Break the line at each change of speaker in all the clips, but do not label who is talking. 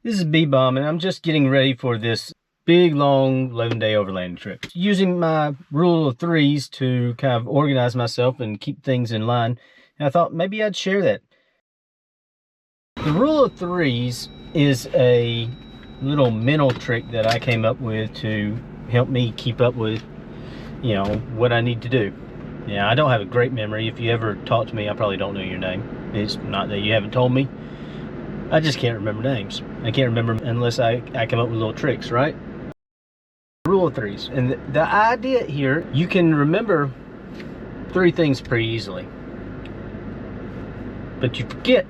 This is B-Bomb, and I'm just getting ready for this big, long 11-day overlanding trip. Using my rule of threes to kind of organize myself and keep things in line. And I thought maybe I'd share that. The rule of threes is a little mental trick that I came up with to help me keep up with, you know, what I need to do. Yeah, I don't have a great memory. If you ever talk to me, I probably don't know your name. It's not that you haven't told me. I just can't remember names. I can't remember unless I come up with little tricks, right? Rule of threes. And the idea here, you can remember three things pretty easily. But you forget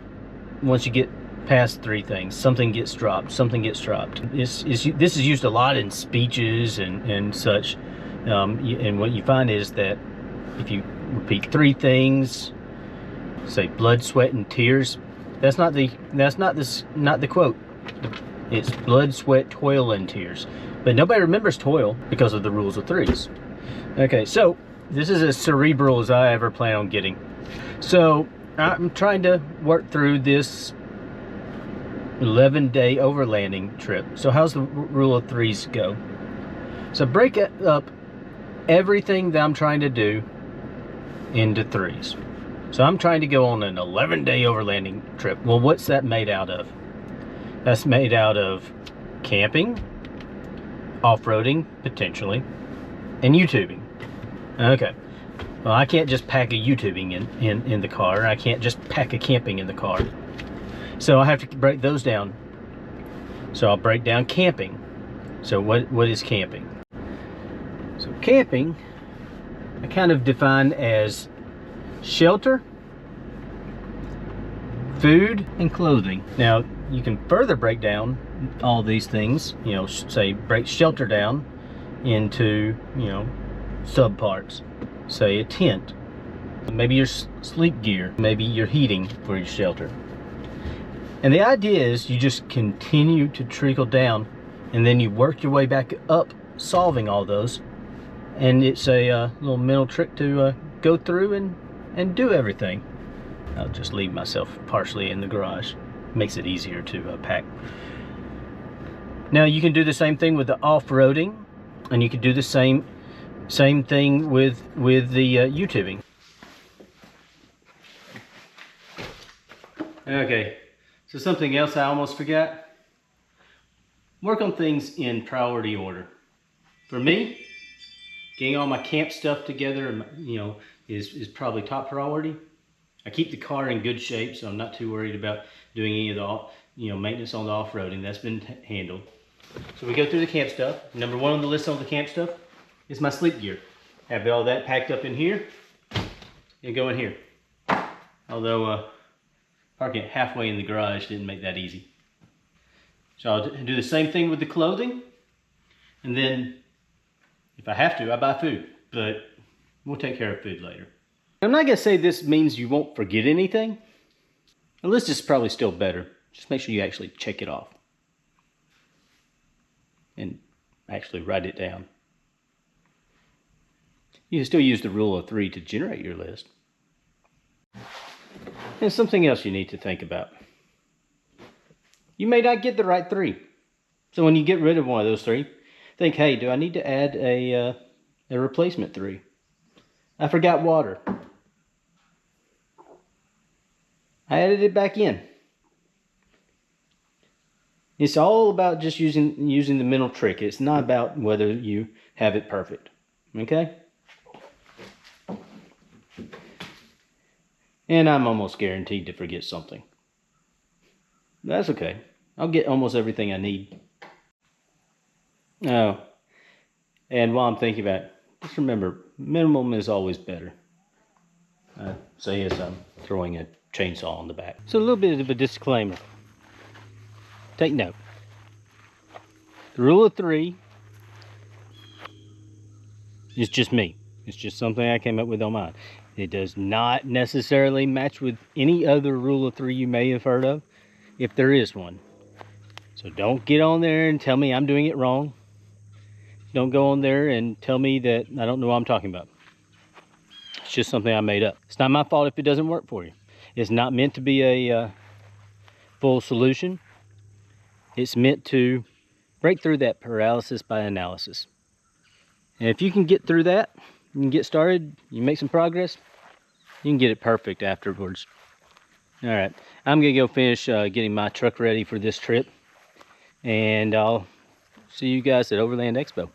once you get past three things. Something gets dropped. Something gets dropped. This is used a lot in speeches and such. And what you find is that if you repeat three things, say blood, sweat, and tears, that's not the quote. It's blood, sweat, toil, and tears. But nobody remembers toil because of the rules of threes. Okay, so this is as cerebral as I ever plan on getting. So I'm trying to work through this 11-day overlanding trip. So how's the rule of threes go? So break up everything that I'm trying to do into threes. So I'm trying to go on an 11-day overlanding trip. Well, what's that made out of? That's made out of camping, off-roading, potentially, and YouTubing. Okay. Well, I can't just pack a YouTubing in the car. I can't just pack a camping in the car. So I have to break those down. So I'll break down camping. So what is camping? So camping, I kind of define as shelter, food, and clothing. Now, you can further break down all these things, you know, say break shelter down into, you know, subparts. Say a tent, maybe your sleep gear, maybe your heating for your shelter. And the idea is you just continue to trickle down, and then you work your way back up solving all those. And it's a little mental trick to go through and do everything. I'll just leave myself partially in the garage. Makes it easier to pack. Now you can do the same thing with the off-roading, and you can do the same thing with the YouTubing. Okay, so something else I almost forgot. Work on things in priority order. For me, getting all my camp stuff together, you know, is probably top priority. I keep the car in good shape, so I'm not too worried about doing any of the, you know, maintenance on the off-roading. That's been handled. So we go through the camp stuff. Number one on the list on the camp stuff is my sleep gear. Have all that packed up in here and go in here. Although parking it halfway in the garage didn't make that easy. So I'll do the same thing with the clothing, and then if I have to, I buy food, but we'll take care of food later. I'm not gonna say this means you won't forget anything. The list is probably still better. Just make sure you actually check it off and actually write it down. You can still use the rule of three to generate your list. And something else you need to think about. You may not get the right three. So when you get rid of one of those three, think, hey, do I need to add a replacement three? I forgot water. I added it back in. It's all about just using the mental trick. It's not about whether you have it perfect. Okay? And I'm almost guaranteed to forget something. That's okay. I'll get almost everything I need. Oh, and while I'm thinking about it, just remember, minimum is always better. Say as I'm throwing a chainsaw on the back. So a little bit of a disclaimer. Take note. The rule of three is just me. It's just something I came up with on mine. It does not necessarily match with any other rule of three you may have heard of, if there is one. So don't get on there and tell me I'm doing it wrong. Don't go on there and tell me that I don't know what I'm talking about. It's just something I made up. It's not my fault if it doesn't work for you. It's not meant to be a full solution. It's meant to break through that paralysis by analysis. And if you can get through that, you can get started, you make some progress, you can get it perfect afterwards. All right, I'm gonna go finish getting my truck ready for this trip, and I'll see you guys at Overland Expo.